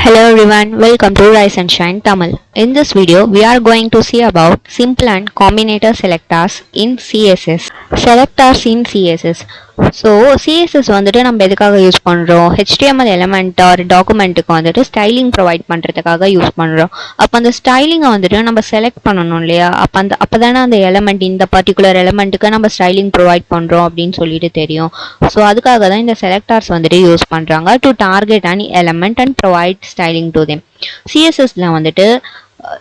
Hello everyone, welcome to Rise and Shine Tamil. In this video, we are going to see about simple and combinator selectors in CSS. Selectors in CSS. So CSS வந்துட்டு நம்ம எதுக்காக use பண்ணுறோம், HTML element R டாக்குமெண்ட்டுக்கு வந்துட்டு styling provide பண்ணுறதுக்காக use பண்ணுறோம். அப்போ அந்த ஸ்டைலிங்கை வந்துட்டு நம்ம செலக்ட் பண்ணணும் இல்லையா, அப்போ தானே அந்த எலமெண்ட் இந்த பர்டிகுலர் எலமெண்ட்டுக்கு நம்ம ஸ்டைலிங் ப்ரொவைட் பண்ணுறோம் அப்படின்னு சொல்லிட்டு தெரியும். ஸோ அதுக்காக தான் இந்த செலக்டர்ஸ் வந்துட்டு யூஸ் பண்ணுறாங்க to target an element and provide styling to them. சிஎஸ்எஸ்ல வந்துட்டு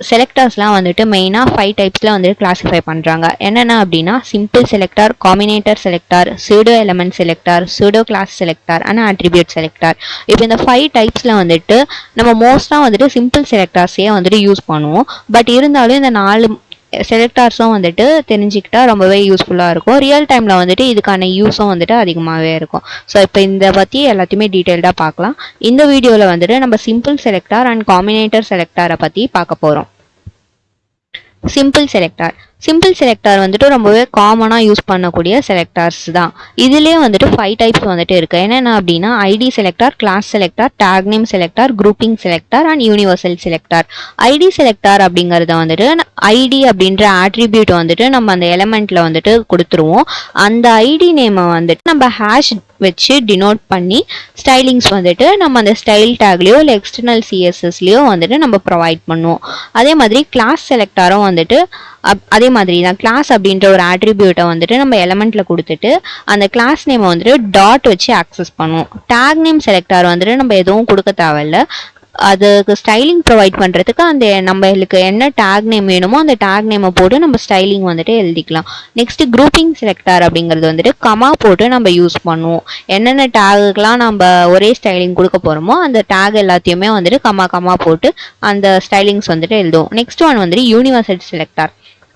செலக்டர்ஸ்லாம் வந்துட்டு மெயினாக 5 டைப்ஸில் வந்துட்டு கிளாஸிஃபை பண்ணுறாங்க. என்னென்ன அப்படின்னா simple selector, combinator selector, pseudo element selector, pseudo class selector and attribute selector. இப்போ இந்த 5 டைப்ஸில் வந்துட்டு நம்ம மோஸ்ட்டாக வந்துட்டு சிம்பிள் செலக்டர்ஸே வந்துட்டு யூஸ் பண்ணுவோம். பட் இருந்தாலும் இந்த 4 செலக்டர்ஸும் வந்துட்டு தெரிஞ்சுக்கிட்டா ரொம்பவே யூஸ்ஃபுல்லாக இருக்கும். ரியல் டைமில் வந்துட்டு இதுக்கான யூஸும் வந்துட்டு அதிகமாகவே இருக்கும். ஸோ இப்போ இந்த பற்றி எல்லாத்தையுமே டீட்டெயில்டாக பார்க்கலாம். இந்த வீடியோவில் வந்துட்டு நம்ம சிம்பிள் செலக்டர் அண்ட் காம்பினேட்டர் செலக்டரை பற்றி பார்க்க போகிறோம். சிம்பிள் செலக்டர் வந்துட்டு ரொம்பவே காமனாக யூஸ் பண்ணக்கூடிய செலக்டர்ஸ் தான். இதுலேயே வந்துட்டு 5 டைப்ஸ் வந்துட்டு இருக்குது. என்னென்ன அப்படின்னா ID selector, class selector, tag name selector, grouping selector and universal selector. ID selector அப்படிங்கிறத வந்துட்டு ஐடி அப்படின்ற ஆட்ரிபியூட் வந்துட்டு நம்ம அந்த எலமெண்ட்ல வந்துட்டு கொடுத்துருவோம். அந்த ஐடி நேமை வந்துட்டு நம்ம ஹேஷ் வச்சு டினோட் பண்ணி ஸ்டைலிங்ஸ் வந்துட்டு நம்ம அந்த ஸ்டைல் டேக்லேயோ இல்லை எக்ஸ்டர்னல் சிஎஸ்எஸ்லேயோ வந்துட்டு நம்ம ப்ரொவைட் பண்ணுவோம். அதே மாதிரி கிளாஸ் செலக்டரும் வந்துட்டு அதே மாதிரி தான். கிளாஸ் அப்படின்ற ஒரு ஆட்ரிபியூட்டை வந்துட்டு நம்ம எலமெண்ட்ல கொடுத்துட்டு அந்த கிளாஸ் நேமை வந்துட்டு டாட் வச்சு ஆக்சஸ் பண்ணுவோம். டேக் நேம் செலக்டர் வந்துட்டு நம்ம எதுவும் கொடுக்க தேவையில்ல, அதுக்கு ஸ்டைலிங் ப்ரொவைட் பண்ணுறதுக்கு அந்த நம்மளுக்கு என்ன டேக் நேம் வேணுமோ அந்த டேக் நேமை போட்டு நம்ம ஸ்டைலிங் வந்துட்டு எழுதிக்கலாம். நெக்ஸ்ட் குரூப்பிங் செலக்டர் அப்படிங்கிறது வந்துட்டு கமா போட்டு நம்ம யூஸ் பண்ணுவோம். என்னென்ன டேகுக்கெலாம் நம்ம ஒரே ஸ்டைலிங் கொடுக்க போகிறோமோ அந்த டேக் எல்லாத்தையுமே வந்துட்டு கமா போட்டு அந்த ஸ்டைலிங்ஸ் வந்துட்டு எழுதுவோம். நெக்ஸ்ட் ஒன் வந்துட்டு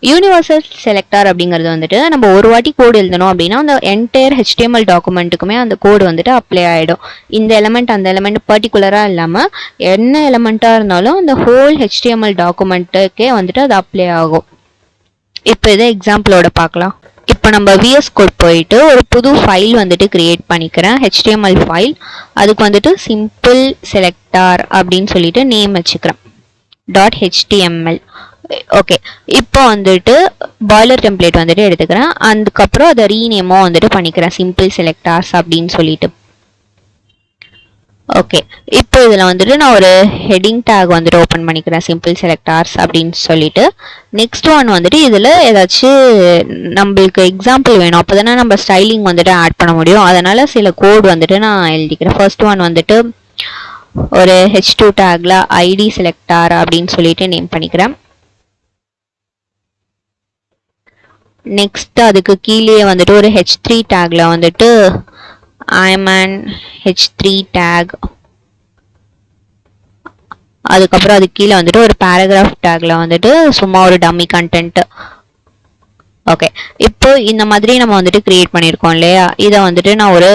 யூனிவர்சல் செலக்டர் அப்படிங்கிறது வந்துட்டு நம்ம ஒரு வாட்டி கோடு எழுதணும் அப்படின்னா அந்த என்டையர் ஹெச்டிஎம்எல் டாக்குமெண்ட்டுக்குமே அந்த கோடு வந்துட்டு அப்ளை ஆகிடும். இந்த எலமெண்ட் அந்த எலமெண்ட் பர்டிகுலராக இல்லாமல் என்ன எலமெண்ட்டாக இருந்தாலும் அந்த ஹோல் ஹெச்டிஎம்எல் டாக்குமெண்ட்டுக்கே வந்துட்டு அது அப்ளை ஆகும். இப்போ இதை எக்ஸாம்பிளோட பார்க்கலாம். இப்போ நம்ம விஎஸ் கோட் போயிட்டு ஒரு புது ஃபைல் வந்துட்டு கிரியேட் பண்ணிக்கிறேன், ஹெச்டிஎம்எல் ஃபைல். அதுக்கு வந்துட்டு சிம்பிள் செலக்டர் அப்படின்னு சொல்லிட்டு நேம் வச்சுக்கிறேன், .html. ஓகே, இப்போ வந்துட்டு பாய்லர் டெம்ப்ளேட் வந்துட்டு எடுத்துக்கிறேன். அதுக்கப்புறம் அதை ரீநேமும் வந்துட்டு பண்ணிக்கிறேன், சிம்பிள் செலக்டர்ஸ் அப்படின்னு சொல்லிட்டு. ஓகே, இப்போ இதில் வந்துட்டு நான் ஒரு ஹெட்டிங் டேக் வந்துட்டு ஓப்பன் பண்ணிக்கிறேன், சிம்பிள் செலக்டர்ஸ் அப்படின்னு சொல்லிட்டு. நெக்ஸ்ட் ஒன் வந்துட்டு இதில் ஏதாச்சும் நம்மளுக்கு எக்ஸாம்பிள் வேணும், அப்போ தானே நம்ம ஸ்டைலிங் வந்துட்டு ஆட் பண்ண முடியும். அதனால சில கோட் வந்துட்டு நான் எழுதிக்கிறேன். ஃபர்ஸ்ட் ஒன் வந்துட்டு ஒரு H2 டேக்ல ஐடி செலக்டர் அப்படின்னு சொல்லிட்டு நேம் பண்ணிக்கிறேன். நெக்ஸ்ட் அதுக்கு கீழே வந்துட்டு ஒரு H3 டேக்ல வந்துட்டு I'm an H3 டேக். அதுக்கப்புறம் அதுக்கு கீழே வந்துட்டு ஒரு பேராகிராஃப் டேக்ல வந்துட்டு சும்மா ஒரு டம்மி கண்டென்ட். ஓகே, இப்போ இந்த மாதிரி நம்ம வந்துட்டு கிரியேட் பண்ணியிருக்கோம் இல்லையா, இதை வந்துட்டு நான் ஒரு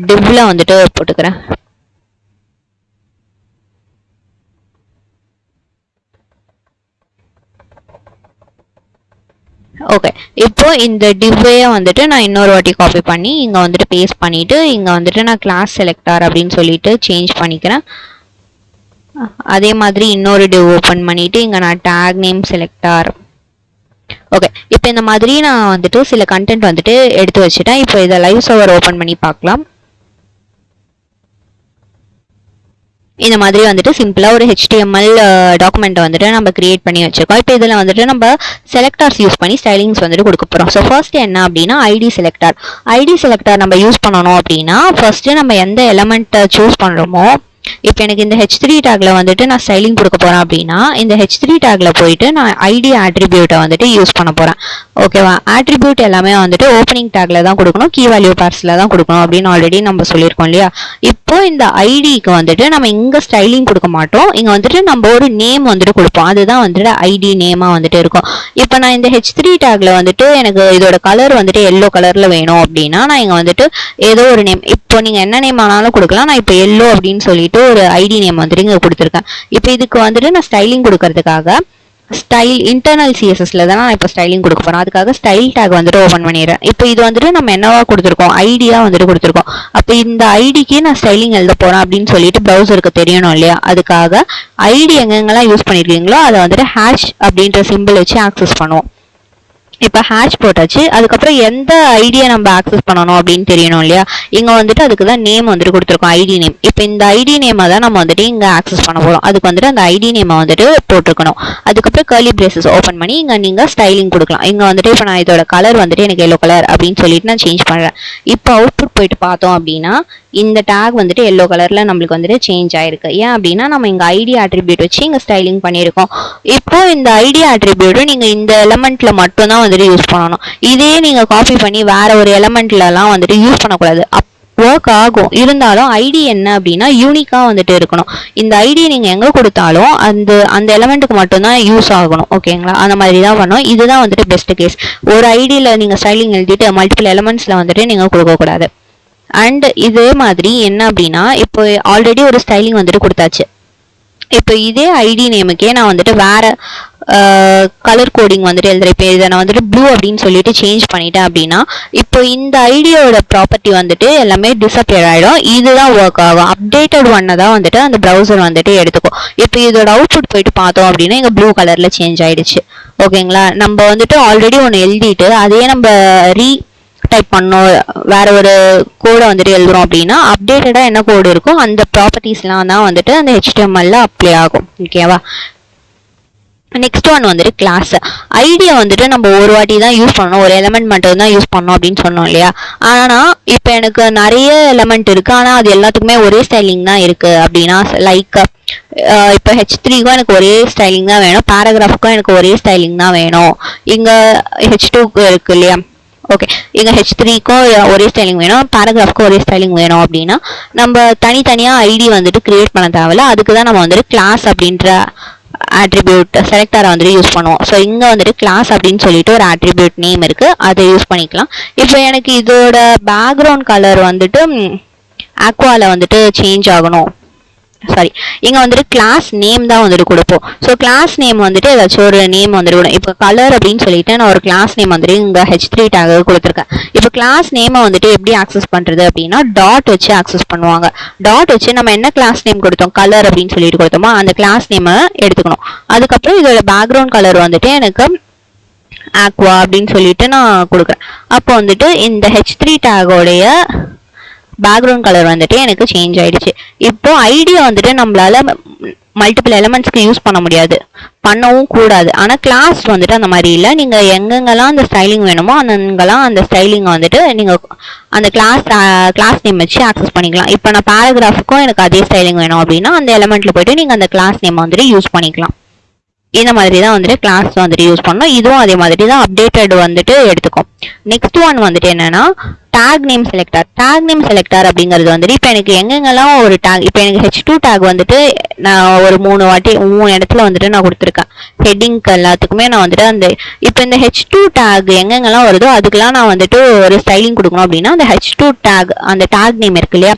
டிவ்ல வந்துட்டு போட்டுக்கிறேன். ஓகே, இப்போ இந்த டிவ்வையை வந்துட்டு நான் இன்னொரு வாட்டி காப்பி பண்ணி இங்கே வந்துட்டு பேஸ்ட் பண்ணிவிட்டு இங்கே வந்துட்டு நான் கிளாஸ் செலக்டர் அப்படின்னு சொல்லிட்டு சேஞ்ச் பண்ணிக்கிறேன். அதே மாதிரி இன்னொரு டிவ் ஓப்பன் பண்ணிவிட்டு இங்கே நான் டேக் நேம் செலக்டர். ஓகே, இப்போ இந்த மாதிரி நான் வந்துட்டு சில கண்டென்ட் வந்துட்டு எடுத்து வச்சுட்டேன். இப்போ இதை லைவ் சர்வர் ஓப்பன் பண்ணி பார்க்கலாம். இந்த மாதிரி வந்துட்டு சிம்பிளாக ஒரு ஹெச்டிஎம்எல் டாக்குமெண்ட்டை வந்துட்டு நம்ம கிரியேட் பண்ணி வச்சிருக்கோம். இப்போ இதில் வந்துட்டு நம்ம செலக்டர்ஸ் யூஸ் பண்ணி ஸ்டைலிங்ஸ் வந்துட்டு கொடுக்க போகிறோம். ஸோ ஃபர்ஸ்ட் என்ன அப்படின்னா ஐடி செலக்டர் நம்ம யூஸ் பண்ணணும் அப்படின்னா ஃபர்ஸ்ட்டு நம்ம எந்த எலமெண்ட்டை சூஸ் பண்ணுறோமோ, இப்போ எனக்கு இந்த H3 டேக்ல வந்துட்டு நான் ஸ்டைலிங் கொடுக்க போறேன் அப்படின்னா இந்த H3 டேக்ல போயிட்டு நான் ஐடி ஆட்ரிபியூட்டை வந்துட்டு யூஸ் பண்ண போறேன். ஓகேவா, ஆட்ரிபியூட் எல்லாமே வந்துட்டு ஓப்பனிங் டேக்ல தான் கொடுக்கணும், கீ வேல்யூ பார்ஸ்ல தான் கொடுக்கணும் அப்படின்னு ஆல்ரெடி நம்ம சொல்லியிருக்கோம் இல்லையா. இப்போ இந்த ஐடிக்கு வந்துட்டு நம்ம இங்க ஸ்டைலிங் கொடுக்க மாட்டோம், இங்க வந்துட்டு நம்ம ஒரு நேம் வந்துட்டு கொடுப்போம், அதுதான் வந்துட்டு ஐடி நேமா வந்துட்டு இருக்கும். இப்போ நான் இந்த H3 டேக்ல வந்துட்டு எனக்கு இதோட கலர் வந்துட்டு எல்லோ கலர்ல வேணும் அப்படின்னா நான் இங்க வந்துட்டு ஏதோ ஒரு நேம், இப்போ நீங்க என்ன நேம் ஆனாலும் கொடுக்கலாம், நான் இப்போ எல்லோ அப்படின்னு சொல்லிட்டு ஒரு ஐடி நேம் வந்துட்டு இங்க கொடுத்துருக்கேன். இப்போ இதுக்கு வந்துட்டு நான் ஸ்டைலிங் கொடுக்கறதுக்காக ஸ்டைல் இன்டர்னல் சிஎஸ்எஸ்ல தான் நான் இப்போ ஸ்டைலிங் கொடுக்க போறேன். அதுக்காக ஸ்டைல் டேக் வந்துட்டு ஓப்பன் பண்ணிடுறேன். இப்போ இது வந்துட்டு நம்ம என்னவா கொடுத்துருக்கோம், ஐடியா வந்துட்டு கொடுத்துருக்கோம். அப்போ இந்த ஐடிக்கு நான் ஸ்டைலிங் எழுத போறேன் அப்படின்னு சொல்லிட்டு ப்ரௌசருக்கு தெரியணும் இல்லையா, அதுக்காக ஐடி எங்கெங்கெல்லாம் யூஸ் பண்ணிருக்கீங்களோ அதை வந்துட்டு ஹேஷ் அப்படின்ற சிம்பிள் வச்சு ஆக்சஸ் பண்ணுவோம். இப்போ ஹேஷ் போட்டாச்சு. அதுக்கப்புறம் எந்த ஐடியை நம்ம ஆக்சஸ் பண்ணணும் அப்படின்னு தெரியணும் இல்லையா, இங்கே வந்துட்டு அதுக்கு தான் நேம் வந்துட்டு கொடுத்துருக்கோம், ஐடி நேம். இப்போ இந்த ஐடி நேமை தான் நம்ம வந்துட்டு இங்கே ஆக்சஸ் பண்ண போகிறோம். அதுக்கு வந்துட்டு அந்த ஐடி நேமை வந்துட்டு போட்டிருக்கணும். அதுக்கப்புறம் கர்லி பிரேசஸ் ஓப்பன் பண்ணி இங்கே நீங்கள் ஸ்டைலிங் கொடுக்கலாம். இங்கே வந்துட்டு இப்போ நான் இதோட கலர் வந்துட்டு எனக்கு எல்லோ கலர் அப்படின்னு சொல்லிட்டு நான் சேஞ்ச் பண்ணுறேன். இப்போ அவுட்புட் போயிட்டு பார்த்தோம் அப்படின்னா இந்த டேக் வந்துட்டு எல்லோ கலரில் நம்மளுக்கு வந்துட்டு சேஞ்ச் ஆயிருக்கு. ஏன் அப்படின்னா நம்ம இங்கே ஐடி ஆட்ரிபியூட் வச்சு இங்கே ஸ்டைலிங் பண்ணியிருக்கோம். இப்போ இந்த ஐடி ஆட்ரிபியூட்டை நீங்கள் இந்த எலமெண்ட்டில் மட்டும்தான் வந்துட்டு யூஸ் பண்ணணும். இதே நீங்கள் காப்பி பண்ணி வேற ஒரு எலமெண்ட்லலாம் வந்துட்டு யூஸ் பண்ணக்கூடாது. ஒர்க் ஆகும், இருந்தாலும் ஐடி என்ன அப்படின்னா யூனிக்காக வந்துட்டு இருக்கணும். இந்த ஐடி நீங்கள் எங்கே கொடுத்தாலும் அந்த எலமெண்ட்டுக்கு மட்டும்தான் யூஸ் ஆகணும். ஓகேங்களா, அந்த மாதிரி தான் பண்ணணும். இதுதான் வந்துட்டு பெஸ்ட் கேஸ். ஒரு ஐடியில் நீங்கள் ஸ்டைலிங் எழுதிட்டு மல்டிபிள் எலமெண்ட்ஸில் வந்துட்டு நீங்கள் கொடுக்கக்கூடாது. அண்ட் இதே மாதிரி என்ன அப்படின்னா இப்போ ஆல்ரெடி ஒரு ஸ்டைலிங் வந்துட்டு கொடுத்தாச்சு. இப்போ இதே ஐடி நேமுக்கே நான் வந்துட்டு வேற கலர் கோடிங் வந்துட்டு எழுதுறேன். இப்போ இதை நான் வந்துட்டு ப்ளூ அப்படின்னு சொல்லிட்டு சேஞ்ச் பண்ணிட்டேன் அப்படின்னா இப்போ இந்த ஐடியோட ப்ராப்பர்ட்டி வந்துட்டு எல்லாமே டிஸப்பியர் ஆகிடும். இதுதான் ஒர்க் ஆகும். அப்டேட்டட் ஒன்னை தான் வந்துட்டு அந்த ப்ரௌசர் வந்துட்டு எடுத்துக்கும். இப்போ இதோட அவுட்புட் போயிட்டு பார்த்தோம் அப்படின்னா இங்கே ப்ளூ கலரில் சேஞ்ச் ஆயிடுச்சு. ஓகேங்களா, நம்ம வந்துட்டு ஆல்ரெடி ஒன்று எழுதிட்டு அதையே நம்ம டைப் பண்ணோம், வேற ஒரு கோடை வந்துட்டு எழுதுறோம் அப்படின்னா அப்டேட்டடா என்ன கோடு இருக்கும் அந்த ப்ராப்பர்ட்டிஸ்லாம் தான் வந்துட்டு அந்த HTML அப்ளை ஆகும். ஓகேவா, நெக்ஸ்ட் ஒன் வந்துட்டு கிளாஸ். ஐடியா வந்துட்டு நம்ம ஒரு வாட்டி தான் யூஸ் பண்ணணும், ஒரு எலமெண்ட் மட்டும் தான் யூஸ் பண்ணணும் அப்படின்னு சொன்னோம் இல்லையா. ஆனால் இப்போ எனக்கு நிறைய எலமெண்ட் இருக்கு, ஆனால் அது எல்லாத்துக்குமே ஒரே ஸ்டைலிங் தான் இருக்கு அப்படின்னா லைக் இப்போ H3க்கும் எனக்கு ஒரே ஸ்டைலிங் தான் வேணும், பேராகிராஃப்க்கும் எனக்கு ஒரே ஸ்டைலிங் தான் வேணும், இங்கே H2க்கு இருக்கு இல்லையா. ஓகே, இங்கே H3க்கும் ஒரே ஸ்டைலிங் வேணும், பேராகிராஃப்க்கும் ஒரே ஸ்டைலிங் வேணும் அப்படின்னா நம்ம தனித்தனியாக ஐடி வந்துட்டு கிரியேட் பண்ண தேவையில்ல. அதுக்கு தான் நம்ம வந்துட்டு கிளாஸ் அப்படின்ற ஆட்ரிபியூட் செலக்டரை வந்துட்டு யூஸ் பண்ணுவோம். ஸோ இங்கே வந்துட்டு கிளாஸ் அப்படின்னு சொல்லிட்டு ஒரு ஆட்ரிபியூட் நேம் இருக்கு, அதை யூஸ் பண்ணிக்கலாம். இப்போ எனக்கு இதோட பேக்ரவுண்ட் கலர் வந்துட்டு ஆக்வாவில் வந்துட்டு சேஞ்ச் ஆகணும். சாரி, இங்கே வந்துட்டு கிளாஸ் நேம் தான் வந்துட்டு கொடுப்போம். ஸோ கிளாஸ் நேம் வந்துட்டு ஏதாச்சும் ஒரு நேம் வந்துட்டு கொடுக்கும். இப்போ கலர் அப்படின்னு சொல்லிட்டு நான் ஒரு கிளாஸ் நேம் வந்துட்டு இங்கே H3 டேக் கொடுத்துருக்கேன். இப்போ கிளாஸ் நேமை வந்துட்டு எப்படி ஆக்சஸ் பண்ணுறது அப்படின்னா டாட் வச்சு ஆக்சஸ் பண்ணுவாங்க. டாட் வச்சு நம்ம என்ன கிளாஸ் நேம் கொடுத்தோம், கலர் அப்படின்னு சொல்லிட்டு கொடுத்தோமோ அந்த கிளாஸ் நேமை எடுத்துக்கணும். அதுக்கப்புறம் இதோட பேக்ரவுண்ட் கலர் வந்துட்டு எனக்கு ஆக்வா அப்படின்னு சொல்லிட்டு நான் கொடுக்குறேன். அப்போ வந்துட்டு இந்த H3 டேகோடைய பேக்ரவுண்ட் கலர் வந்துட்டு எனக்கு சேஞ்ச் ஆயிடுச்சு. இப்போ ஐடியா வந்துட்டு நம்மளால மல்டிபிள் எலமெண்ட்ஸ்க்கு யூஸ் பண்ண முடியாது, பண்ணவும் கூடாது. ஆனால் கிளாஸ் வந்துட்டு அந்த மாதிரி இல்லை. நீங்கள் எங்கெங்கெல்லாம் அந்த ஸ்டைலிங் வேணுமோ அங்கெல்லாம் அந்த ஸ்டைலிங்கை வந்துட்டு நீங்கள் அந்த கிளாஸ் நேம் வச்சு ஆக்சஸ் பண்ணிக்கலாம். இப்போ நான் பேராகிராஃபுக்கும் எனக்கு அதே ஸ்டைலிங் வேணும் அப்படின்னா அந்த எலமெண்ட்ல போயிட்டு நீங்கள் அந்த கிளாஸ் நேம் வந்துட்டு யூஸ் பண்ணிக்கலாம். இந்த மாதிரி தான் வந்துட்டு கிளாஸ் வந்துட்டு யூஸ் பண்ணணும். இதுவும் அதே மாதிரி தான் அப்டேட்டட் வந்துட்டு எடுத்துக்கும். நெக்ஸ்ட் ஒன் வந்துட்டு என்னன்னா take name selector. Tag name selector அப்படிங்கிறது வந்துட்டு இப்போ எனக்கு எங்கெங்கெல்லாம் ஒரு டேக், இப்போ எனக்கு H2 டேக் வந்துட்டு நான் ஒரு 3 இடத்துல வந்துட்டு நான் கொடுத்துருக்கேன். ஹெட்டிங்க்கு எல்லாத்துக்குமே நான் வந்துட்டு அந்த இப்போ இந்த H2 டேக் எங்கெங்கெல்லாம் வருதோ அதுக்கெல்லாம் நான் வந்துட்டு ஒரு ஸ்டைலிங் கொடுக்கணும் அப்படின்னா அந்த H2 டேக் அந்த டேக் நேம் இருக்கு இல்லையா,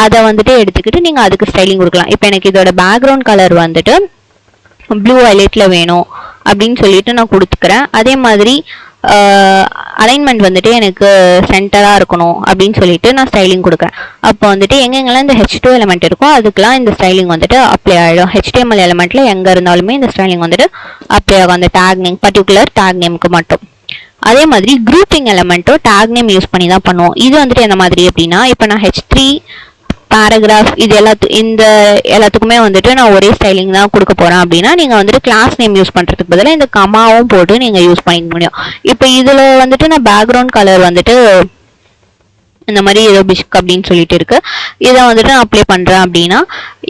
அதை வந்துட்டு எடுத்துக்கிட்டு நீங்கள் அதுக்கு ஸ்டைலிங் கொடுக்கலாம். இப்போ எனக்கு இதோட பேக்ரவுண்ட் கலர் வந்துட்டு ப்ளூ ஹைலைட்ல வேணும் அப்படின்னு சொல்லிட்டு நான் கொடுத்துக்கிறேன். அதே மாதிரி அலைன்மெண்ட் வந்துட்டு எனக்கு சென்டராக இருக்கணும் அப்படின்னு சொல்லிட்டு நான் ஸ்டைலிங் கொடுக்குறேன். அப்போ வந்துட்டு எங்கெங்கெல்லாம் இந்த H2 எலமெண்ட் இருக்கோ அதுக்கெல்லாம் இந்த ஸ்டைலிங் வந்துட்டு அப்ளை ஆகிடும். HTML எலமெண்ட்ல எங்கே இருந்தாலுமே இந்த ஸ்டைலிங் வந்துட்டு அப்ளை ஆகும் அந்த டேக் நேம், பர்டிகுலர் டேக் நேமுக்கு மட்டும். அதே மாதிரி குரூப்பிங் எலமெண்ட்டும் டேக் நேம் யூஸ் பண்ணி தான் பண்ணுவோம். இது வந்துட்டு என்ன மாதிரி அப்படின்னா இப்போ நான் H3 பேராகிராஃப் இது இந்த எல்லாத்துக்குமே வந்துட்டு நான் ஒரே ஸ்டைலிங் தான் கொடுக்க போறேன் அப்படின்னா நீங்க வந்துட்டு கிளாஸ் நேம் யூஸ் பண்றதுக்கு பதிலாக இந்த கமாவும் போட்டு நீங்க யூஸ் பண்ணிக்க முடியும். இப்போ இதுல வந்துட்டு நான் பேக்ரவுண்ட் கலர் வந்துட்டு இந்த மாதிரி ஏதோ பிஸ்க் அப்படின்னு சொல்லிட்டு இருக்கு, இதை வந்துட்டு நான் அப்ளை பண்றேன் அப்படின்னா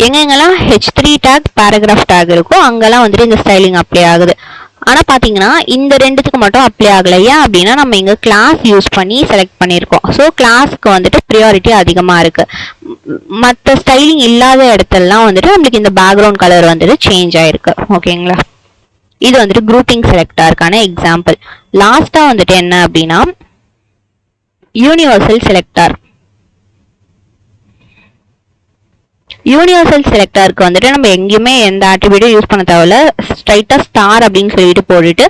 எங்கெங்கெல்லாம் H3 டேக் பேராகிராஃப் டேக் இருக்கோ அங்கெல்லாம் வந்துட்டு இந்த ஸ்டைலிங் அப்ளை ஆகுது. ஆனால் பார்த்தீங்கன்னா இந்த ரெண்டுத்துக்கு மட்டும் அப்ளை ஆகலையா அப்படின்னா நம்ம இங்கே கிளாஸ் யூஸ் பண்ணி செலக்ட் பண்ணியிருக்கோம். ஸோ கிளாஸுக்கு வந்துட்டு ப்ரியாரிட்டி அதிகமாக இருக்கு. மற்ற ஸ்டைலிங் இல்லாத இடத்துலலாம் வந்துட்டு நம்மளுக்கு இந்த பேக்ரவுண்ட் கலர் வந்துட்டு சேஞ்ச் ஆயிருக்கு. ஓகேங்களா, இது வந்துட்டு குரூப்பிங் செலக்டாருக்கான எக்ஸாம்பிள். லாஸ்டா வந்துட்டு என்ன அப்படின்னா யூனிவர்சல் செலக்டார். யூனிவர்சல் செலக்டாருக்கு வந்துட்டு நம்ம எங்கேயுமே எந்த ஆட்ரிபியூட்டும் யூஸ் பண்ண தேவையில்ல. ஸ்ட்ரைட்டாக ஸ்டார் அப்படின்னு சொல்லிட்டு போட்டுட்டு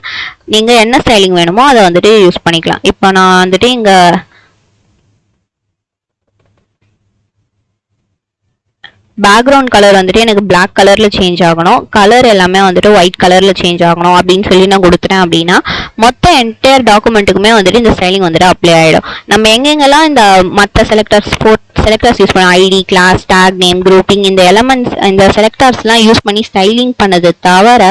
நீங்கள் என்ன ஸ்டைலிங் வேணுமோ அதை வந்துட்டு யூஸ் பண்ணிக்கலாம். இப்போ நான் வந்துட்டு இங்கே பேக்ரவுண்ட் கலர் வந்துட்டு எனக்கு பிளாக் கலரில் சேஞ்ச் ஆகணும், கலர் எல்லாமே வந்துட்டு ஒயிட் கலரில் சேஞ்ச் ஆகணும் அப்படின்னு சொல்லி நான் கொடுத்துட்டேன் அப்படின்னா மொத்த என்டையர் டாக்குமெண்ட்டுக்குமே வந்துட்டு இந்த ஸ்டைலிங் வந்துட்டு அப்ளை ஆகிடும். நம்ம எங்கெங்கெல்லாம் இந்த மற்ற செலக்டர்ஸ் யூஸ் பண்ணோம், ID, class, tag, name, grouping, இந்த எலமெண்ட்ஸ், இந்த செலக்டர்ஸ்லாம் யூஸ் பண்ணி ஸ்டைலிங் பண்ணது தவிர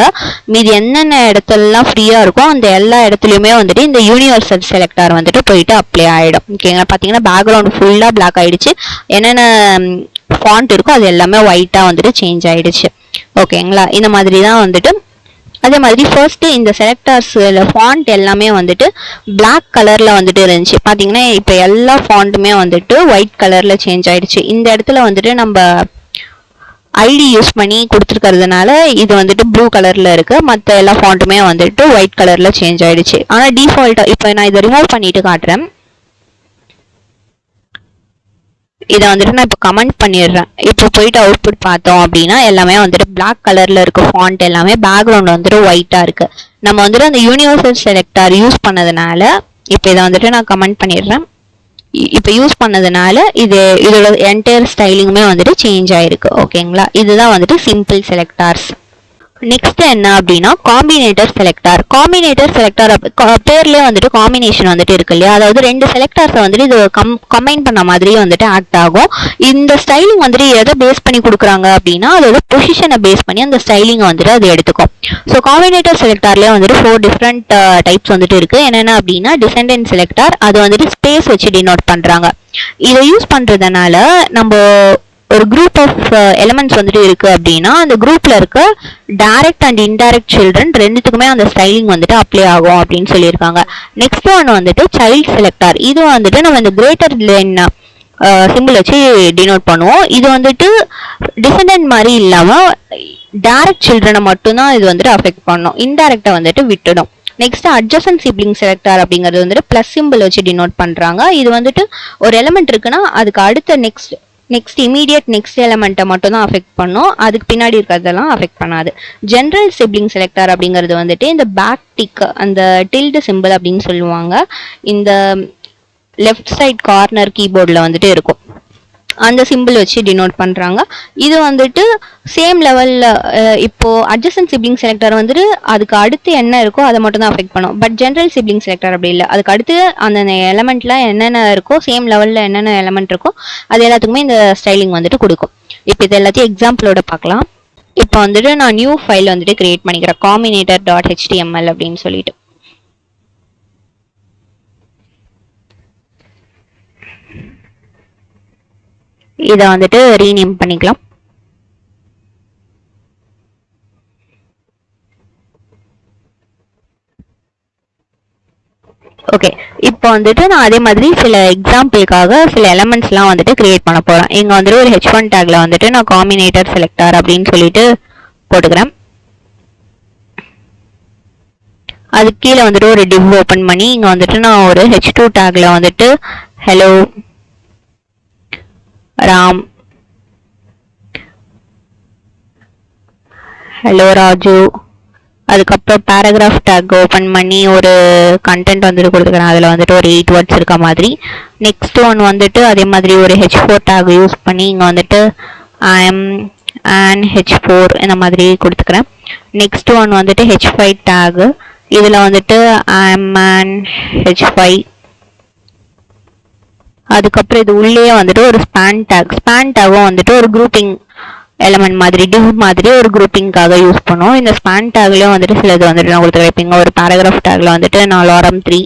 மீது என்னென்ன இடத்துலலாம் ஃப்ரீயாக இருக்கும் அந்த எல்லா இடத்துலையுமே வந்துட்டு இந்த யூனிவர்சல் செலக்டார் வந்துட்டு போயிட்டு அப்ளை ஆகிடும். ஓகேங்களா? பார்த்தீங்கன்னா பேக்ரவுண்ட் ஃபுல்லாக பிளாக் ஆகிடுச்சு, என்னென்ன ஃபாண்ட் இருக்கும் அது எல்லாமே ஒயிட்டா வந்துட்டு சேஞ்ச் ஆயிடுச்சு. ஓகேங்களா? இந்த மாதிரி தான் வந்துட்டு. அதே மாதிரி ஃபர்ஸ்ட் இந்த செலக்டர்ஸ்ல ஃபாண்ட் எல்லாமே வந்துட்டு பிளாக் கலர்ல வந்துட்டு இருந்துச்சு. பாத்தீங்கன்னா இப்போ எல்லா ஃபாண்ட்டுமே வந்துட்டு ஒயிட் கலர்ல சேஞ்ச் ஆயிடுச்சு. இந்த இடத்துல வந்துட்டு நம்ம ஐடி யூஸ் பண்ணி கொடுத்துருக்கிறதுனால இது வந்துட்டு ப்ளூ கலர்ல இருக்கு, மற்ற எல்லா ஃபாண்ட்டுமே வந்துட்டு ஒயிட் கலர்ல சேஞ்ச் ஆயிடுச்சு. ஆனா டிஃபால்ட்டா இப்போ நான் இதை ரிமூவ் பண்ணிட்டு காட்டுறேன். இதை வந்துட்டு நான் இப்போ கமெண்ட் பண்ணிடுறேன். இப்போ போயிட்டு அவுட்புட் பார்த்தோம் அப்படின்னா எல்லாமே வந்துட்டு பிளாக் கலர்ல இருக்கு, ஃபாண்ட் எல்லாமே, பேக்ரவுண்ட் வந்துட்டு ஒயிட்டா இருக்கு. நம்ம வந்துட்டு அந்த யூனிவர்சல் செலக்டார் யூஸ் பண்ணதுனால இப்போ இதை வந்துட்டு நான் கமெண்ட் பண்ணிடுறேன். இப்போ யூஸ் பண்ணதுனால இதோட என்டையர் ஸ்டைலிங்குமே வந்துட்டு சேஞ்ச் ஆயிருக்கு. ஓகேங்களா? இதுதான் வந்துட்டு சிம்பிள் செலக்டார்ஸ். நெக்ஸ்ட் என்ன அப்படின்னா காம்பினேட்டர் செலக்டார். காம்பினேட்டர் செலக்டார் பேர்லேயே வந்துட்டு காம்பினேஷன் வந்துட்டு இருக்கு இல்லையா, அதாவது ரெண்டு செலக்டார்ஸை வந்துட்டு இது கம்பைன் பண்ண மாதிரியே வந்துட்டு ஆக்ட் ஆகும். இந்த ஸ்டைலிங் வந்துட்டு எதை பேஸ் பண்ணி கொடுக்குறாங்க அப்படின்னா அதோட பொசிஷனை பேஸ் பண்ணி அந்த ஸ்டைலிங்கை வந்துட்டு அது எடுத்துக்கும். ஸோ காம்பினேட்டர் செலக்டார்லேயே வந்துட்டு 4 டிஃப்ரெண்ட் டைப்ஸ் வந்துட்டு இருக்கு. என்னென்ன அப்படின்னா டிசெண்டன்ட் செலக்டார், அது வந்துட்டு ஸ்பேஸ் வச்சு டினோட் பண்ணுறாங்க. இதை யூஸ் பண்ணுறதுனால நம்ம ஒரு குரூப் ஆஃப் எலிமெண்ட்ஸ் வந்துட்டு இருக்கு அப்படின்னா அந்த குரூப்ல இருக்க டைரக்ட் அண்ட் இன்டைரக்ட் சில்ட்ரன் ரெண்டுத்துக்குமே அந்த ஸ்டைலிங் வந்துட்டு அப்ளை ஆகும் அப்படின்னு சொல்லியிருக்காங்க. நெக்ஸ்ட் ஒன் வந்துட்டு சைல்ட் செலக்டார். இது வந்துட்டு நம்ம இந்த கிரேட்டர் தென் சிம்பிள் வச்சு டினோட் பண்ணுவோம். இது வந்துட்டு டிசெண்டன்ட் மாதிரி இல்லாம டைரக்ட் சில்ட்ரனை மட்டும்தான் இது வந்துட்டு அஃபெக்ட் பண்ணும், இன்டைரக்டா வந்துட்டு விட்டுடும். நெக்ஸ்ட் அட்ஜசன்ட் சிப்ளிங் செலக்டார் அப்படிங்கிறது வந்துட்டு பிளஸ் சிம்பிள் வச்சு டினோட் பண்றாங்க. இது வந்துட்டு ஒரு எலிமெண்ட் இருக்குன்னா அதுக்கு அடுத்த நெக்ஸ்ட் இமீடியட் நெக்ஸ்ட் எலமெண்ட்டை மட்டும் தான் அஃபெக்ட் பண்ணும், அதுக்கு பின்னாடி இருக்கிறதெல்லாம் அஃபெக்ட் பண்ணாது. ஜென்ரல் சிப்ளிங் செலக்டார் அப்படிங்கிறது வந்துட்டு இந்த பேக் டிக், அந்த டில்டு சிம்பிள் அப்படின்னு சொல்லுவாங்க, இந்த லெஃப்ட் சைட் கார்னர் கீபோர்டில் வந்துட்டு இருக்கும், அந்த சிம்பிள் வச்சு டினோட் பண்ணுறாங்க. இது வந்துட்டு சேம் லெவலில் இப்போ அட்ஜசன்ட் சிப்ளிங் செலக்டர் வந்துட்டு அதுக்கு அடுத்து என்ன இருக்கோ அதை மட்டும் தான் அஃபெக்ட் பண்ணும். பட் ஜென்ரல் சிப்ளிங் செலக்டர் அப்படி இல்லை, அதுக்கு அடுத்து அந்த எலமெண்ட்ல என்னென்ன இருக்கோ, சேம் லெவலில் என்னென்ன எலமெண்ட் இருக்கோ அது எல்லாத்துக்குமே இந்த ஸ்டைலிங் வந்துட்டு கொடுக்கும். இப்போ இது எல்லாத்தையும் எக்ஸாம்பிளோட பார்க்கலாம். இப்போ வந்துட்டு நான் நியூ ஃபைல் வந்துட்டு கிரியேட் பண்ணிக்கிறேன், combinator.html அப்படின்னு சொல்லிட்டு. இதை வந்துட்டு ரீநேம் பண்ணிக்கலாம். ஓகே, இப்போ வந்துட்டு நான் அதே மாதிரி சில எக்ஸாம்பிளுக்காக சில எலமெண்ட்ஸ்லாம் வந்துட்டு கிரியேட் பண்ண போகிறேன். இங்கே வந்துட்டு ஒரு h1 டேக்ல வந்துட்டு நான் காம்பினேட்டர் செலக்டார் அப்படின்னு சொல்லிட்டு போட்டுக்கிறேன். அதுக்கு கீழே வந்துட்டு ஒரு டிவ் ஓப்பன் பண்ணி இங்கே வந்துட்டு நான் ஒரு h2 டேக்ல வந்துட்டு ஹலோ ராம், ஹலோ ராஜு, அதுக்கப்புறம் பேராகிராஃப் டேக் ஓப்பன் பண்ணி ஒரு கண்டென்ட் வந்துட்டு கொடுத்துக்கிறேன். அதில் வந்துட்டு ஒரு 8 வேர்ட்ஸ் இருக்க மாதிரி. நெக்ஸ்ட் ஒன் வந்துட்டு அதே மாதிரி ஒரு h4 டேக் யூஸ் பண்ணி இங்கே வந்துட்டு ஐஎம் அண்ட் h4 இந்த மாதிரி கொடுத்துக்கிறேன். நெக்ஸ்ட் ஒன் வந்துட்டு h5 டேக், இதில் வந்துட்டு ஐஎம் அண்ட் h5. அதுக்கப்புறம் இது உள்ளே வந்துட்டு ஒரு ஸ்பேன் டேகும் வந்துட்டு ஒரு குரூப்பிங் எலமெண்ட் மாதிரி டிவ் மாதிரி ஒரு குரூப்பிங்காக யூஸ் பண்ணுவோம். இந்த ஸ்பேன் டேக்லயும் வந்துட்டு சிலது வந்துட்டு நான் கொடுத்து வைப்பீங்க. ஒரு பேராகிராஃப் டேக்ல வந்துட்டு 4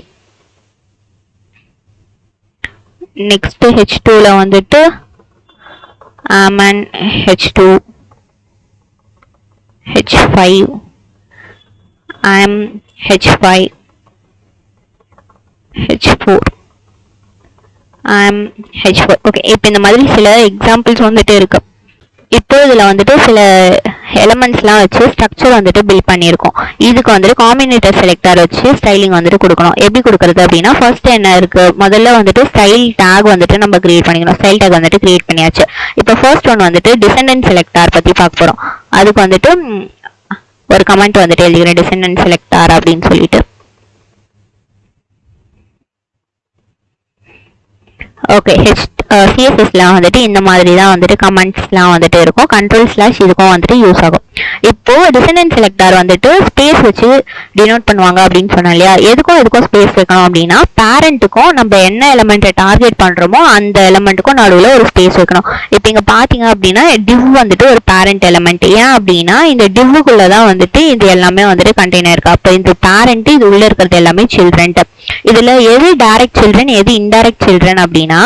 நெக்ஸ்ட் h2ல வந்துட்டு h2 h5 h5 h4 h4. Okay, இப்போ இந்த மாதிரி சில எக்ஸாம்பிள்ஸ் வந்துட்டு இருக்கு. இப்போ இதில் வந்துட்டு சில எலமெண்ட்ஸ்லாம் வச்சு ஸ்ட்ரக்சர் வந்துட்டு பில்ட் பண்ணியிருக்கோம். இதுக்கு வந்துட்டு காம்பினேட்டர் செலக்டர் வச்சு ஸ்டைலிங் வந்துட்டு கொடுக்கணும். எப்படி கொடுக்குறது அப்படின்னா, ஃபர்ஸ்ட் என்ன இருக்கு, முதல்ல வந்துட்டு ஸ்டைல் டேக் வந்துட்டு நம்ம கிரியேட் பண்ணிக்கணும். ஸ்டைல் டேக் வந்துட்டு கிரியேட் பண்ணியாச்சு. இப்போ ஃபர்ஸ்ட் ஒன் வந்துட்டு டிசெண்டன்ட் செலக்டார் பற்றி பார்க்க போகிறோம். அதுக்கு வந்துட்டு ஒரு கமெண்ட் வந்துட்டு எழுதிக்கிறேன், டிசெண்டன்ட் செலக்டார் அப்படின்னு சொல்லிட்டு. ஓகே, சிஎஸ்எஸ்லாம் வந்துட்டு இந்த மாதிரி தான் வந்துட்டு கமெண்ட்ஸ்லாம் வந்துட்டு இருக்கும். கண்ட்ரோல் / இதுக்கும் வந்துட்டு யூஸ் ஆகும். இப்போ டிசெண்டன்ட் செலக்டார் வந்துட்டு ஸ்பேஸ் வச்சு டினோட் பண்ணுவாங்க அப்படின்னு சொன்னோம் இல்லையா. எதுக்கும் ஸ்பேஸ் வைக்கணும் அப்படின்னா, பேரண்ட்டுக்கும் நம்ம என்ன எலமெண்ட்டை டார்கெட் பண்றோமோ அந்த எலமெண்ட்டுக்கும் நடுவில் ஒரு ஸ்பேஸ் வைக்கணும். இப்போ இங்க பாத்தீங்க அப்படின்னா டிவ் வந்துட்டு ஒரு பேரண்ட் எலமெண்ட். ஏன் அப்படின்னா இந்த டிவ்வுக்குள்ளதான் வந்துட்டு இது எல்லாமே வந்துட்டு கண்டெய்னர் இருக்கு. அப்போ இந்த பேரண்ட் இது உள்ள இருக்கிறது எல்லாமே சில்ட்ரன். இதுல எது டைரக்ட் சில்ட்ரன் எது இன்டைரக்ட் சில்ட்ரன் அப்படின்னா,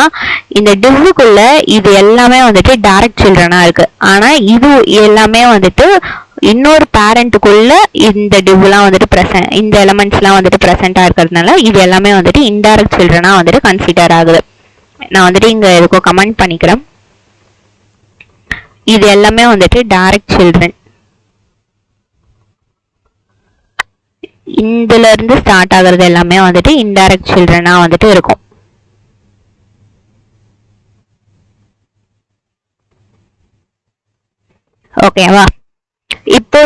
இந்த டிவ்வுக்குள்ள இது எல்லாமே வந்துட்டு டைரக்ட் சில்ட்ரனா இருக்கு. ஆனா இது எல்லாமே வந்துட்டு இன்னொரு பேரண்ட்டுக்குள்ள இந்த டிவ்லாம் வந்துட்டு இந்த எலமெண்ட்ஸ்லாம் வந்துட்டு ப்ரெசென்ட்டா இருக்கிறதுனால இது எல்லாமே வந்துட்டு இன்டைரக்ட் சில்ட்ரனா வந்துட்டு கன்சிடர் ஆகுது. நான் வந்துட்டு இங்க எதுக்கோ கமெண்ட் பண்ணிக்கிறேன். இது எல்லாமே வந்துட்டு டைரக்ட் சில்ட்ரன். இதுல இருந்து ஸ்டார்ட் ஆகுறது எல்லாமே வந்துட்டு இன்டைரக்ட் சில்ட்ரனா வந்துட்டு இருக்கும். ஓகேவா? இப்போ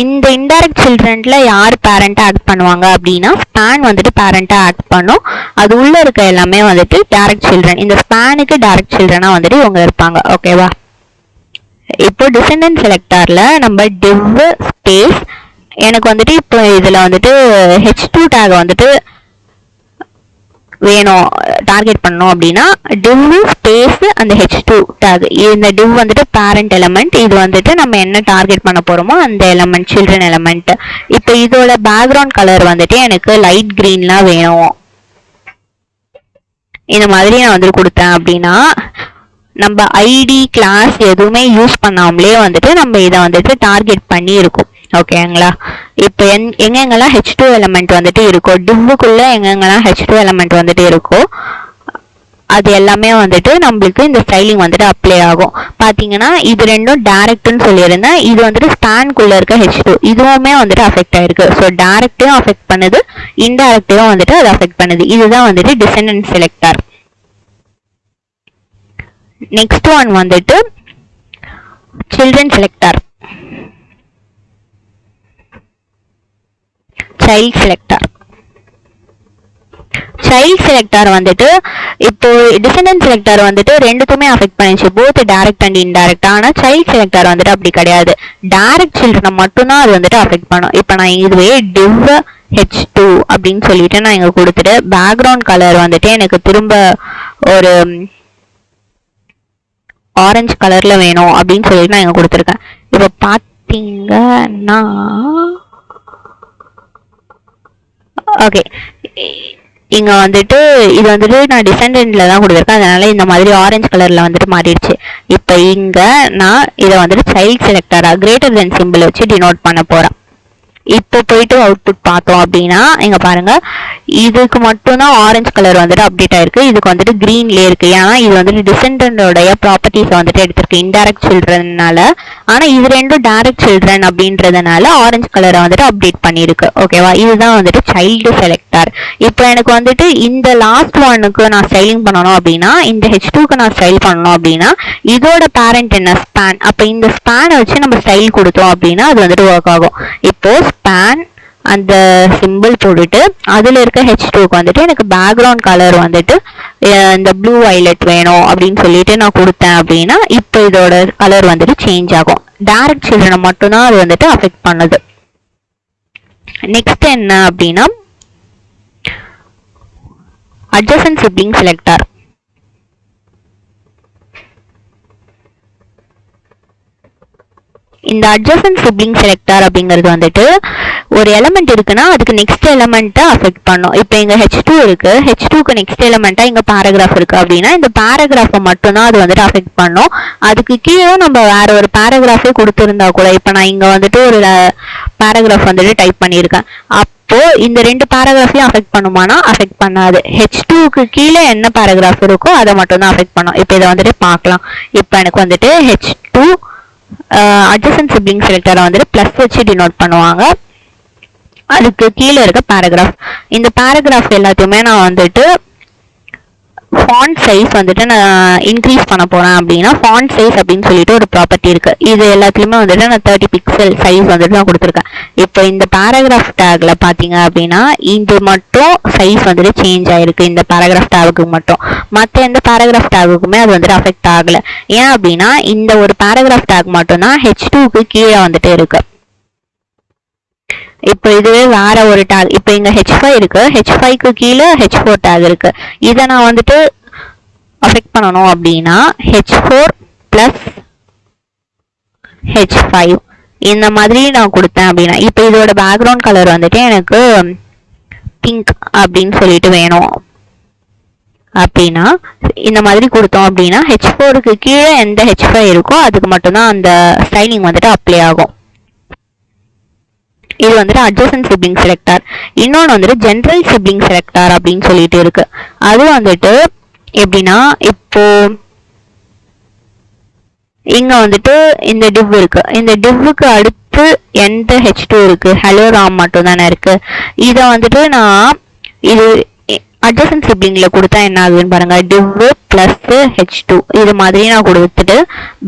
இந்த இன்டைரக்ட் சில்ட்ரன்ல யார் பேரண்டா ஆக்ட் பண்ணுவாங்க அப்படின்னா, ஸ்பேன் வந்துட்டு பேரண்டா ஆக்ட் பண்ணும். அது உள்ள இருக்க எல்லாமே வந்துட்டு டைரக்ட் சில்ட்ரன். இந்த ஸ்பேனுக்கு டைரக்ட் சில்ட்ரனா வந்துட்டு இவங்க இருப்பாங்க. ஓகேவா? இப்போ டிசெண்டன்ட் செலக்டார்ல நம்ம div ஸ்பேஸ் எனக்கு வந்துட்டு இப்போ இதுல வந்துட்டு h2 டேக் வந்துட்டு வேணும் டார்கெட் பண்ணோம் அப்படின்னா div ஸ்பேஸ் அந்த h2 டேக். இந்த div வந்துட்டு பேரண்ட் எலமெண்ட். இது வந்துட்டு நம்ம என்ன டார்கெட் பண்ண போறோமோ அந்த எலமெண்ட் சில்ட்ரன் எலமெண்ட். இப்போ இதோட பேக்ரவுண்ட் கலர் வந்துட்டு எனக்கு லைட் கிரீன்லாம் வேணும். இந்த மாதிரி நான் வந்துட்டு கொடுத்தேன் அப்படின்னா நம்ம ஐடி கிளாஸ் எதுவுமே யூஸ் பண்ணாமலே வந்துட்டு நம்ம இதை வந்துட்டு டார்கெட் பண்ணி இருக்கும். ஓகேங்களா? இப்போ எங்கெங்கெல்லாம் h2 எலமெண்ட் வந்துட்டு இருக்கோ, டிவ்வுக்குள்ள எங்கெங்கெல்லாம் h2 எலமெண்ட் வந்துட்டு இருக்கோ அது எல்லாமே வந்துட்டு நம்மளுக்கு இந்த ஸ்டைலிங் வந்துட்டு அப்ளை ஆகும். பாத்தீங்கன்னா இது ரெண்டும் டைரக்ட்னு சொல்லியிருந்தேன். இது வந்துட்டு ஸ்பேன்குள்ள இருக்க h2 இதுவுமே வந்துட்டு அஃபெக்ட் ஆயிருக்கு. ஸோ டைரக்டையும் அஃபெக்ட் பண்ணுது, இன்டைரக்டையும் வந்துட்டு அது அஃபெக்ட் பண்ணுது. இதுதான் வந்துட்டு டிசெண்டன்ட் செலக்டார். நெக்ஸ்ட் ஒன் வந்துட்டு children selector, child selector. Child selector வந்துட்டு இப்போ டிசெண்டன்ட் செலக்டார் வந்துட்டு ரெண்டுத்துமே அஃபெக்ட் பண்ணிச்சு, போத் டைரக்ட் அண்ட் இன்டைரக்ட். ஆனா சைல்ட் செலக்டார் வந்துட்டு அப்படி கிடையாது. டைரக்ட் சில்ட்ரனை மட்டும்தான் அது வந்துட்டு அஃபெக்ட் பண்ணும். இப்போ நான் இதுவே div h2 அப்படின்னு சொல்லிட்டு நான் இங்க கொடுத்துட்டு பேக்ரவுண்ட் கலர் வந்துட்டு எனக்கு திரும்ப ஒரு ஆரஞ்சு கலர்ல வேணும் அப்படின்னு சொல்லிட்டு நான் இங்க கொடுத்துருக்கேன். இப்போ பாத்தீங்கன்னா ஓகே, இங்க வந்துட்டு இது வந்துட்டு நான் டிசெண்டன்ட்ல தான் கொடுத்துருக்கேன், அதனால இந்த மாதிரி ஆரஞ்சு கலர்ல வந்துட்டு மாறிடுச்சு. இப்போ இங்க நான் இதை வந்துட்டு சைல்ட் செலக்டரா கிரேட்டர் தென் சிம்பிள் வச்சு டினோட் பண்ண போறேன். இப்போ போயிட்டு அவுட்புட் பார்த்தோம் அப்படின்னா இங்க பாருங்க, இதுக்கு மட்டும்தான் ஆரஞ்சு கலர் வந்துட்டு அப்டேட் ஆயிருக்கு, இதுக்கு வந்துட்டு கிரீன்ல இருக்கு. ஏன்னா இது வந்துட்டு டிசெண்டன்டோடைய ப்ராப்பர்ட்டிஸ் வந்துட்டு எடுத்திருக்கு இன்டைரக்ட் சில்ட்ரன்னால. ஆனா இது ரெண்டும் டைரக்ட் சில்ட்ரன் அப்படின்றதுனால ஆரஞ்சு கலரை வந்துட்டு அப்டேட் பண்ணிருக்கு. ஓகேவா? இதுதான் வந்துட்டு சைல்டு செலக்டார். இப்போ எனக்கு வந்துட்டு இந்த லாஸ்ட் ஒனுக்கு நான் ஸ்டைலிங் பண்ணணும் அப்படின்னா, இந்த h2க்கு நான் ஸ்டைல் பண்ணணும் அப்படின்னா இதோட பேரண்ட் என்ன, ஸ்பேன். அப்ப இந்த ஸ்பேனை வச்சு நம்ம ஸ்டைல் கொடுத்தோம் அப்படின்னா அது வந்துட்டு ஒர்க் ஆகும். இப்போ ஸ்பேன் அந்த சிம்பிள் போட்டுட்டு அதுல இருக்க h2க்கு வந்துட்டு எனக்கு பேக்ரவுண்ட் கலர் வந்துட்டு இந்த ப்ளூ வயலட் வேணும் அப்படின்னு சொல்லிட்டு நான் கொடுத்தேன் அப்படின்னா இப்போ இதோட கலர் வந்துட்டு சேஞ்ச் ஆகும். டைரக்ட் சில்ட்ரனை மட்டும்தான் அது வந்துட்டு அஃபெக்ட் பண்ணுது. நெக்ஸ்ட் என்ன அப்படின்னா adjacent sibling selector. இந்த adjacent sibling selector அப்படிங்கிறது வந்துட்டு ஒரு எலமெண்ட் இருக்குன்னா அதுக்கு நெக்ஸ்ட் எலமெண்ட்டை அஃபெக்ட் பண்ணும். இப்போ இங்க h2 இருக்கு, h2க்கு நெக்ஸ்ட் எலமெண்ட்டா இங்க பேராகிராஃப் இருக்கு அப்படின்னா இந்த பேராகிராஃபை மட்டும்தான் அது வந்துட்டு அஃபெக்ட் பண்ணும். அதுக்கு கீழே நம்ம வேற ஒரு பேராகிராஃபே கொடுத்துருந்தா கூட, இப்போ நான் இங்க வந்துட்டு ஒரு பேராகிராஃப் வந்துட்டு டைப் பண்ணியிருக்கேன், அப்போ இந்த ரெண்டு பேராகிராஃபையும் அஃபெக்ட் பண்ணுமானா அஃபெக்ட் பண்ணாது. h2க்கு கீழே என்ன பேராகிராஃப் இருக்கோ அதை மட்டும் தான் அஃபெக்ட் பண்ணும். இப்போ இதை வந்துட்டு பார்க்கலாம். இப்போ எனக்கு வந்துட்டு h2 adjacent sibling selector வந்துட்டு ப்ளஸ் வச்சு டினோட் பண்ணுவாங்க. அதுக்கு கீழே இருக்க பேராகிராஃப். இந்த பேராகிராஃப் எல்லாத்தையுமே நான் வந்துட்டு ஃபாண்ட் சைஸ் வந்துட்டு நான் இன்க்ரீஸ் பண்ண போறேன் அப்படின்னா ஃபாண்ட் சைஸ் அப்படின்னு சொல்லிட்டு ஒரு ப்ராப்பர்ட்டி இருக்கு. இது எல்லாத்துலயுமே வந்துட்டு நான் 30 பிக்சல் சைஸ் வந்துட்டு நான் கொடுத்துருக்கேன். இப்போ இந்த பேராகிராஃப் டேக்ல பாத்தீங்க அப்படின்னா இது மட்டும் சைஸ் வந்துட்டு சேஞ்ச் ஆயிருக்கு இந்த பேராகிராஃப் டேகுக்கு மட்டும். மற்ற எந்த பேராகிராஃப் டேகுக்குமே அது வந்துட்டு அஃபெக்ட் ஆகல. ஏன் அப்படின்னா இந்த ஒரு பேராகிராஃப் டேக் மட்டும் தான் H2க்கு கீழே வந்துட்டு இருக்கு. இப்போ இதுவே வேற ஒரு டேக். இப்போ இங்க H5 இருக்கு, H5க்கு கீழே H4 டேக் இருக்கு. இதை நான் வந்துட்டு அஃபெக்ட் பண்ணணும் அப்படின்னா H4 பிளஸ் H5 இந்த மாதிரி நான் கொடுத்தேன் அப்படின்னா, இப்போ இதோட பேக்ரவுண்ட் கலர் வந்துட்டு எனக்கு பிங்க் அப்படின்னு சொல்லிட்டு வேணும் அப்படின்னா இந்த மாதிரி கொடுத்தோம் அப்படின்னா H4க்கு கீழே எந்த H5 இருக்கோ அதுக்கு மட்டும்தான் அந்த ஸ்டைலிங் வந்துட்டு அப்ளை ஆகும். இது வந்துட்டு adjacent sibling selector. இன்னொன்று வந்துட்டு general sibling selector அப்படின்னு சொல்லிட்டு இருக்கு. அது வந்துட்டு எப்படின்னா இப்போ இங்க வந்துட்டு இந்த div இருக்கு. இந்த divக்கு அடுத்து எந்த H2 இருக்கு, hello ram மட்டும் தானே இருக்கு. இதை வந்துட்டு நான் இது adjacent siblingல கொடுத்தா என்ன ஆகுதுன்னு பாருங்க. div plus H2 இது மாதிரி நான் கொடுத்துட்டு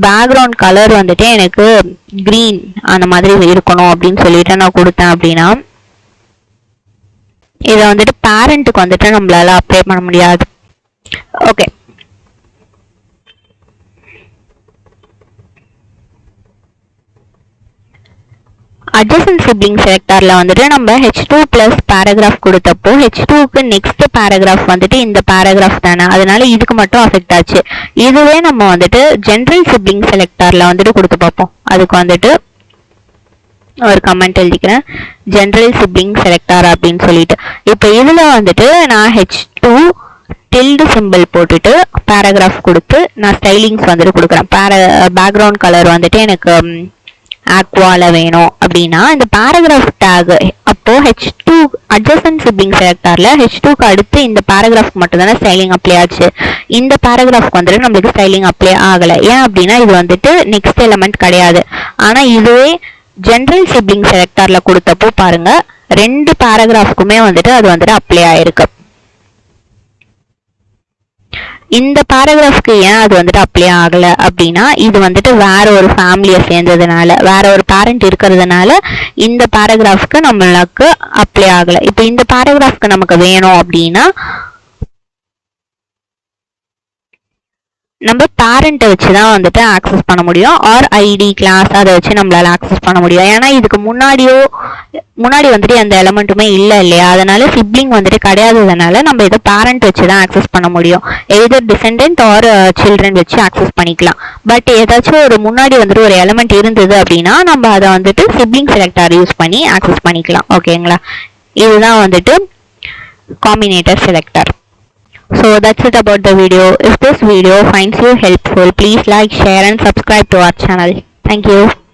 பேக்ரவுண்ட் கலர் வந்துட்டு எனக்கு கிரீன் அந்த மாதிரி இருக்கணும் அப்படின்னு சொல்லிட்டு நான் கொடுத்தேன் அப்படின்னா இதை வந்துட்டு பேரண்ட்டுக்கு வந்துட்டு நம்மளால அப்ளை பண்ண முடியாது. ஓகே, adjacent sibling selectorல வந்துட்டு நம்ம H2 plus paragraph கொடுத்தப்போ H2க்கு next paragraph வந்துட்டு இந்த paragraph தானே, அதனால இதுக்கு மட்டும் அஃபெக்ட் ஆச்சு. இதுவே நம்ம வந்துட்டு general sibling selectorல வந்துட்டு கொடுத்து பார்ப்போம். அதுக்கு வந்துட்டு ஒரு கமெண்ட் எழுதிக்கிறேன், general sibling selector அப்படின்னு சொல்லிட்டு. இப்போ இதுல வந்துட்டு நான் H2 tilde symbol போட்டுட்டு paragraph கொடுத்து நான் ஸ்டைலிங்ஸ் வந்துட்டு கொடுக்குறேன். பேக்ரவுண்ட் கலர் வந்துட்டு எனக்கு ஆக்வால வேணும் அப்படின்னா இந்த பேராகிராஃப் டேக் அப்போ H2 adjacent sibling selectorல H2க்கு அடுத்து இந்த பேராகிராஃப் மட்டும் தானே ஸ்டைலிங் அப்ளை ஆச்சு. இந்த பேராகிராஃப்க்கு வந்துட்டு நம்மளுக்கு ஸ்டைலிங் அப்ளை ஆகலை. ஏன் அப்படின்னா இது வந்துட்டு நெக்ஸ்ட் எலிமெண்ட் கிடையாது. ஆனா இதுவே general sibling selectorல கொடுத்தப்போ பாருங்க ரெண்டு பேராகிராஃப்க்குமே வந்துட்டு அது வந்துட்டு அப்ளை ஆயிருக்கு. இந்த பேராகிராஃப்க்கு ஏன் அது வந்துட்டு அப்ளை ஆகல அப்படின்னா இது வந்துட்டு வேற ஒரு ஃபேமிலியை சேர்ந்ததுனால, வேற ஒரு பேரண்ட் இருக்கிறதுனால இந்த பேராகிராஃப்க்கு நம்மளுக்கு அப்ளை ஆகல. இப்போ இந்த பேராகிராஃப்க்கு நமக்கு வேணும் அப்படின்னா நம்ம பேரண்ட்டை வச்சு தான் வந்துட்டு ஆக்சஸ் பண்ண முடியும். ஆர் ஐடி கிளாஸ் அதை வச்சு நம்மளால ஆக்சஸ் பண்ண முடியும். ஏன்னா இதுக்கு முன்னாடி வந்துட்டு எந்த எலமெண்ட்டுமே இல்லை இல்லையா, அதனால சிப்ளிங் வந்துட்டு கிடையாததுனால நம்ம இதை பேரண்ட் வச்சு தான் ஆக்சஸ் பண்ண முடியும். எதர் டிசெண்டன்ட் ஆர் சில்ட்ரன் வச்சு ஆக்சஸ் பண்ணிக்கலாம். பட் ஏதாச்சும் ஒரு முன்னாடி வந்துட்டு ஒரு எலமெண்ட் இருந்தது அப்படின்னா நம்ம அதை வந்துட்டு சிப்ளிங் செலக்டர் யூஸ் பண்ணி ஆக்சஸ் பண்ணிக்கலாம். ஓகேங்களா, இதுதான் வந்துட்டு Combinator selector. So that's it about the video. If this video finds you helpful, please like, share and subscribe to our channel. Thank you.